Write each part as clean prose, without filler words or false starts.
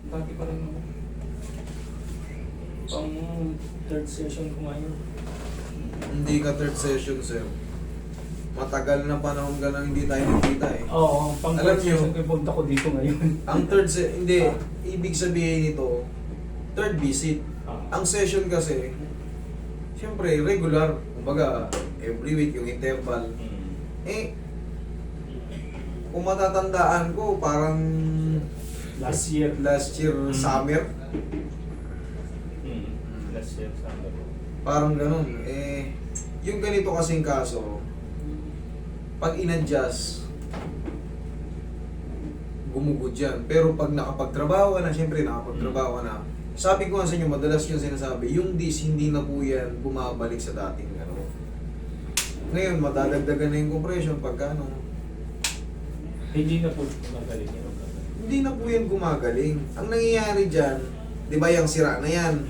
Dati pa rin ako. Pang third session ko ngayon. Hindi ka third session, sir. Matagal na panahon ka nang hindi tayo nakita eh. Oo, pang Alam third niyo, session ko punta ko dito ngayon. Ang hindi. Ibig sabihin nito, third visit. Ang session kasi, siyempre, regular. Kumbaga, every week yung interval. Eh, kung matatandaan ko, parang Last year. last year summer, Last year, summer. parang ganun. Eh, yung ganito kasing kaso, pag in-adjust, gumugod yan. Pero pag nakapagtrabaho ka na, siyempre nakapagtrabaho ka na, sabi ko nga sa inyo, madalas yung sinasabi, yung dis, hindi na po yan bumabalik sa dating ano. Ngayon, madadagdagan na yung compression pagka ano, Hindi na po magaling yun. hindi na po yan gumagaling. Ang nangyayari dyan, di ba yung sira na yan?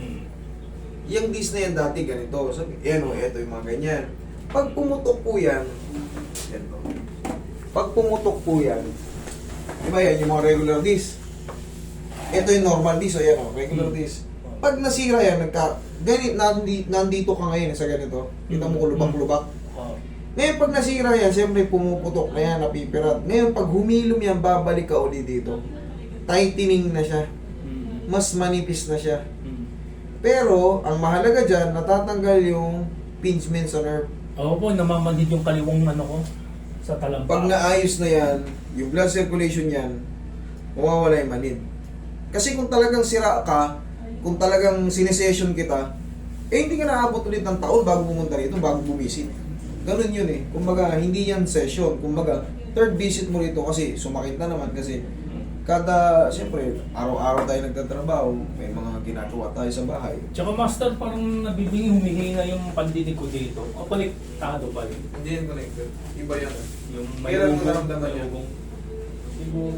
Yung dis na yan dati ganito. Sabi, yan o, eto yung mga ganyan. Pag pumutok po yan, yan o. Pag pumutok po yan, di ba yan yung mga regular dis? Ito yung normal dis, o yan o, regular dis. Pag nasira yan, nandito ka ngayon sa ganito. Kita mo kulubak-lubak. Ngayon pag nasira yan, siyempre pumuputok na yan, napipirat. Ngayon pag humilom yan, babalik ka uli dito. Tightening na siya. Mas manipis na siya. Pero, ang mahalaga dyan, natatanggal yung pinchment sa nerve. Oo po, namamanhid yung kaliwang ano ko sa talampa. Pag naayos na yan, yung blood circulation yan, mawawala yung manid. Kasi kung talagang sira ka, kung talagang sinesession kita, eh hindi ka naabot ulit ng taon bago pumunta rito, bago bumisit. Ganun yun eh. Kumbaga, hindi yan session. Kumbaga, third visit mo rito kasi sumakit na naman kasi siyempre, araw-araw tayo nagtatrabaho, may mga ginagawa tayo sa bahay. Tsaka master, parang nabibingi, humingi na yung pandinig ko dito. O konektado pa rin. Hindi yan connected. Iba yan. Yung Kailan mo ugong, naramdaman yan? Siguro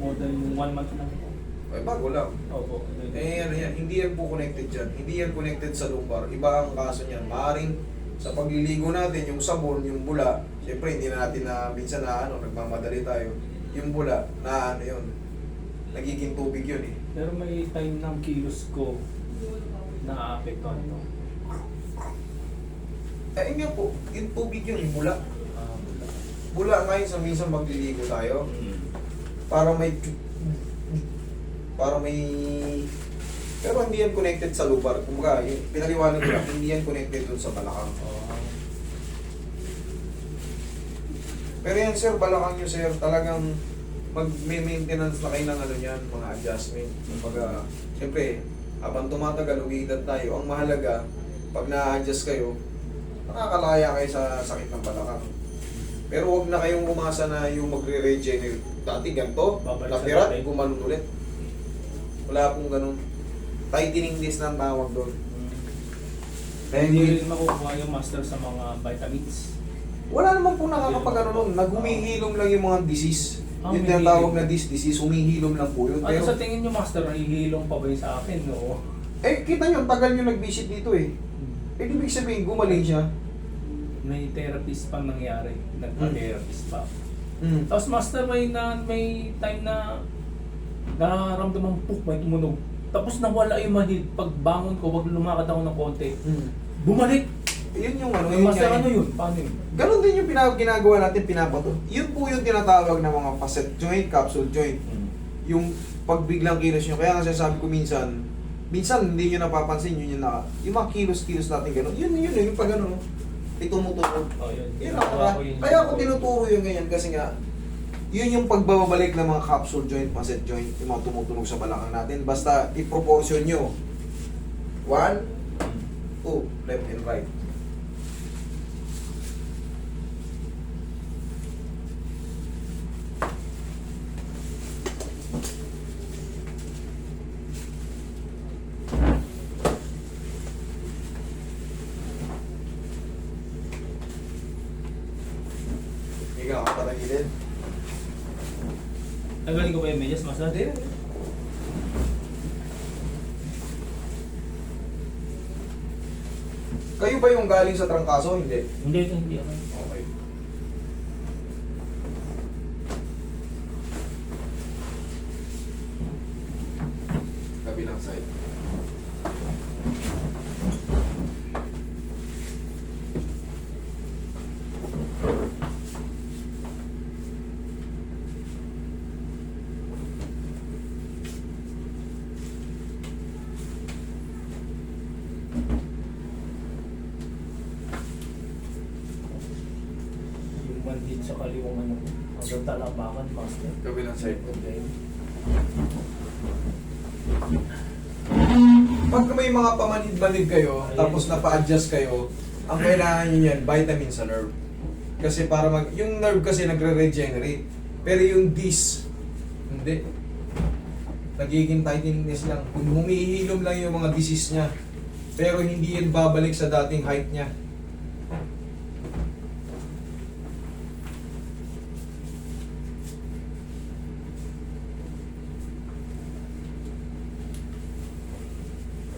more than 1 month na. Ay, bago lang. Opo. Eh, ano yan, hindi yan po connected dyan. Hindi yan connected sa lumbar. Iba ang kaso niyan. Maaring sa pagliligo natin, yung sabon, yung bula, siyempre hindi na natin na minsan na nagmamadali tayo. Yung bula, na ano yun, nagiging tubig yun eh. Pero may time ng kilos ko na apektuhan no? Eh, nga po, yung tubig yun, yung bula. Bula ngayon sa minsan magliligo tayo, para may pero hindi yan connected sa lumbar. Kumbaga, yung pinaliwanag ko lang, hindi yan connected dun sa balakang. Pero yan sir, balakang nyo sir, talagang mag-maintenance na kayo ng ano yan, mga adjustment. Kumbaga, siyempre, habang tumatagal, umiidad tayo. Ang mahalaga, pag na-adjust kayo, nakakalaya kayo sa sakit ng balakang. Pero huwag na kayong umasa na yung magre-regenerate. Dati ganito, napirat, gumanon ulit. Wala pong ganun. Tightening disc na ang tawag doon. Hindi rin makukuha yung master sa mga vitamins. Wala naman po nakakapag-ano nun. Naghumihilom lang yung mga disease. Yung may tinatawag hilom. na disease, humihilom lang po yun. Ano Pero, sa tingin nyo master, nahihilong pa ba yun sa akin? No? eh, kita nyo, ang tagal nyo nag-visit dito eh. Eh, ibig sabihin, gumaling siya. May therapist pang nangyari. Nagpa-therapist pa. Mm. Tapos master, may time na nararamdaman puk, may tumunog. Tapos nawala yung manhid. Pagbangon ko, wag lumakad ako ng konti. Mm. Bumalik! Yun yung ano, Yung master, nga ano yun. yun? Paano yun? Ganon din yung ginagawa natin, pinapato. Yun po yung tinatawag na mga facet joint, capsule joint. Yung pagbiglang kilos nyo. Kaya kasi sabi ko minsan hindi nyo napapansin, yun yung yung mga kilos-kilos natin gano'n. Yung pag gano'n, itumutunog. Oh, yun. Yun ako kaya ako tinuturo yung ganyan kasi nga, yun yung pagbabalik ng mga capsule joint, facet joint, yung mga tumutunog sa balakang natin. Basta i-proportion nyo. 1, 2, left and right. Ikaw, kapatagilid. Tanggalin ko ba yung medyas, master? Hindi. Kayo ba yung galing sa trangkaso? Hindi. Hindi ako. Okay. Kabilang side. Yung manhid sa kaliwang ano, hanggang talabakan, master. Kabilang side. Okay. Pag may mga pamanid-manid kayo, tapos napa-adjust kayo, ang kailangan nyo yan, vitamin sa nerve. Kasi para yung nerve kasi nagre-regenerate. Pero yung disc, hindi. Nagiging tightness lang. Humihilom lang yung mga disease niya. Pero hindi yan babalik sa dating height niya.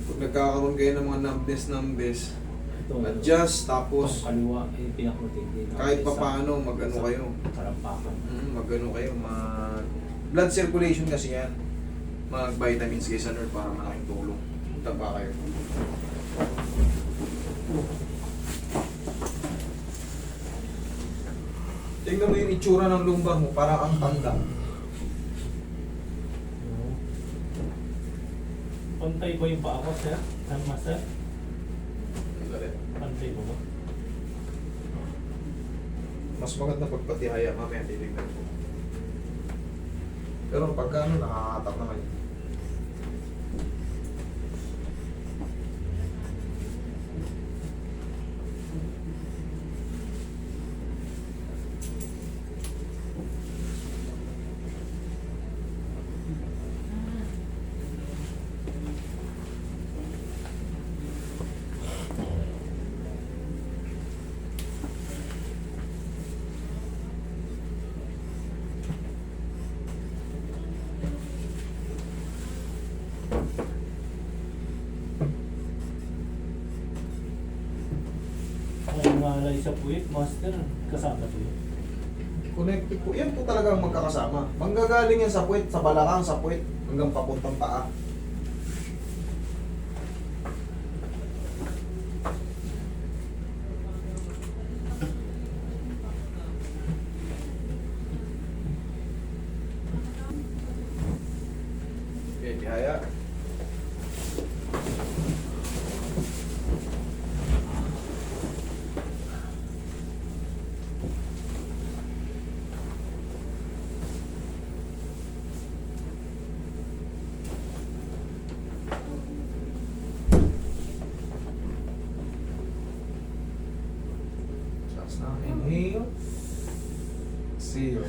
Pag nagkakaroon kayo ng mga numbness, Ito, adjust, tapos ang kaliwa, pinakamatindi. kahit pa paano, mag-ano kayo. Karampakan. Mag-ano kayo, blood circulation kasi yan. Mag-vitamins kayo sa nerve para malaking tulong. Taba kayo. Tingnan mo yung itsura ng lumbar mo, parang ang tanda. Pantay ba yung paa ko, sir? Ang master? Pantay ba ba? Mas maganda pagpatihaya, mamaya titignan ko. Pero pagka ano, nakakatak naman yun. Ang ngalay sa puwit, master, kasama to yun. Connected po. Yan po talaga ang magkakasama. Manggagaling yan sa puwet, sa balakang, sa puwet, hanggang papuntang paa. Okay, tihaya. Taas na. Inhale. Exhale.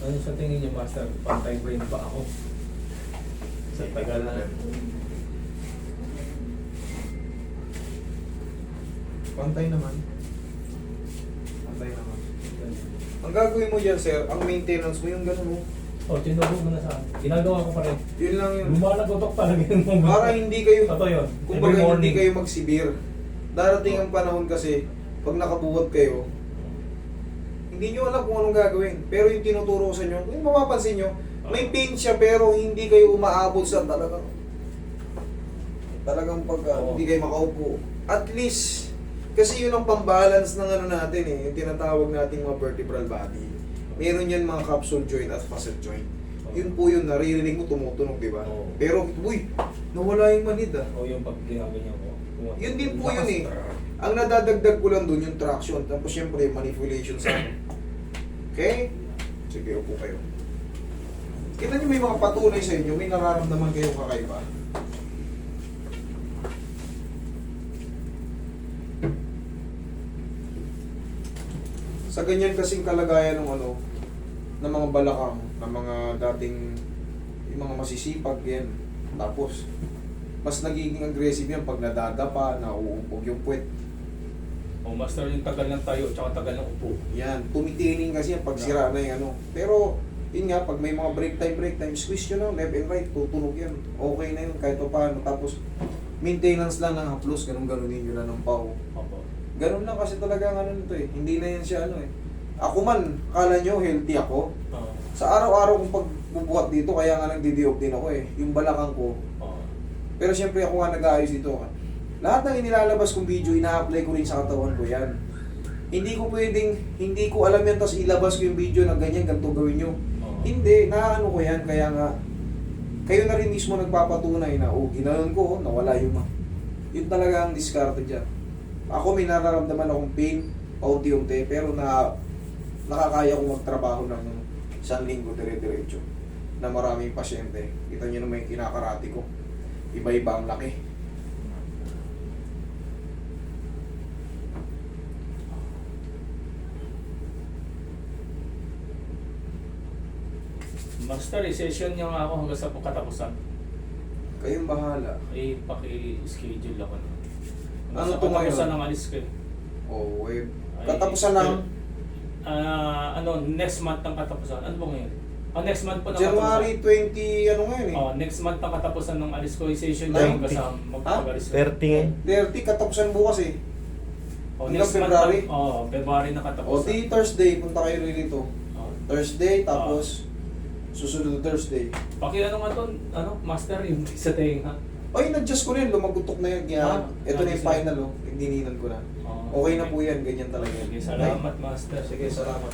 Ano sa tingin niyo, master? Pantay ba yung paa ko? Sa tagal na. Pantay naman. Pantay naman. Ang gagawin mo dyan, sir, ang maintenance mo yung gano'n mo. Oh, tinuro mo na sa akin. Ginagawa ko pa rin. Yun lang yun. Lumalagotok talaga yung moment. Para hindi kayo, Totoo yun. kumbaga Every hindi morning. kayo magsibir. Darating ang panahon kasi, pag nakabuhat kayo, hindi nyo alam kung anong gagawin. Pero yung tinuturo ko sa inyo, yung mapapansin nyo, may pain siya pero hindi kayo umaabot sa talagang pag Oo. hindi kayo makaupo. At least, kasi yun ang pambalance ng ano natin eh, yung tinatawag nating mga vertebral body. Meron yan mga capsule joint at facet joint. Yun po yun, naririnig mo tumutunog, di ba? Oo. Pero, uy, nawala yung manid ah. O yung pag ginaganyan ko. Yun din po yun eh. Ang nadadagdag ko lang dun yung traction, tapos syempre manipulation sa ano. Okay? Sige, upo kayo. Kita nyo may mga patunay sa inyo, may nararamdaman kayo kakaiba. Sa ganyan kasing kalagayan ng ano, ng mga balakang, ng mga dating, yung mga masisipag yan. Tapos, mas nagiging aggressive yan pag nadadapa, nauumpog yung puwet. O master, yung tagal ng tayo, tsaka tagal ng upo. Yan, tumitining kasi yan pag sira na yung ano. Pero, yun nga, pag may mga break time, squeeze nyo na, left and right, tutunog yan. Okay na yun, kahit pa paano. Tapos, maintenance lang ng haplos, ganun-ganunin nyo lang ng pao. Opo. Ganun lang kasi talaga ang ano nito eh. Hindi na yan siya ano eh. Ako man, kala nyo healthy ako. Oo. Sa araw-araw kong pagbubuhat dito, kaya nga nagdi-diop din ako eh. Yung balakang ko. Oo. Pero siyempre ako nga nag-aayos dito. Lahat ng inilalabas kong video, ina-apply ko rin sa katawan ko yan. Hindi ko pwedeng, hindi ko alam yan, tapos ilabas ko yung video na ganyan, ganito gawin nyo. Oo. Hindi, naano ko yan, kaya nga, kayo na rin mismo nagpapatunay na, oh, ginanon ko, nawala yung yun talaga ang diskarte dyan. Ako may nararamdaman akong pain, paunti-unti, pero nakakaya kong magtrabaho ng 1 linggo dire-diretso na maraming pasyente. Kita nyo naman yung kinakarati ko. Iba-iba ang laki. Master, i-session niyo nga ako hanggang sa katapusan. Kayong bahala. Paki-schedule ako na. Ano Sa to ngayon? katapusan ng alis ko. Oh, web. Ay, Katapusan ng next month ang katapusan. Ano ba ngayon? Next month po ng January 20, ano ngayon eh? next month ang katapusan ng alis ko. I-session 90. niyo hanggang sa magpag-alis ko. 30 ngayon. 30, katapusan bukas eh. Next month, February? February na O katapusan. di Thursday, punta kayo rin dito. Thursday, tapos susunod na Thursday. Ano nga to, master, yung sa tenga. Ay, nag-adjust ko na yun, lumagutok na yan. Kaya, ito na yung nag-adjust na. final, oh. Dininan ko na. Okay na po yan, ganyan talaga. Sige, salamat, master. Sige, salamat.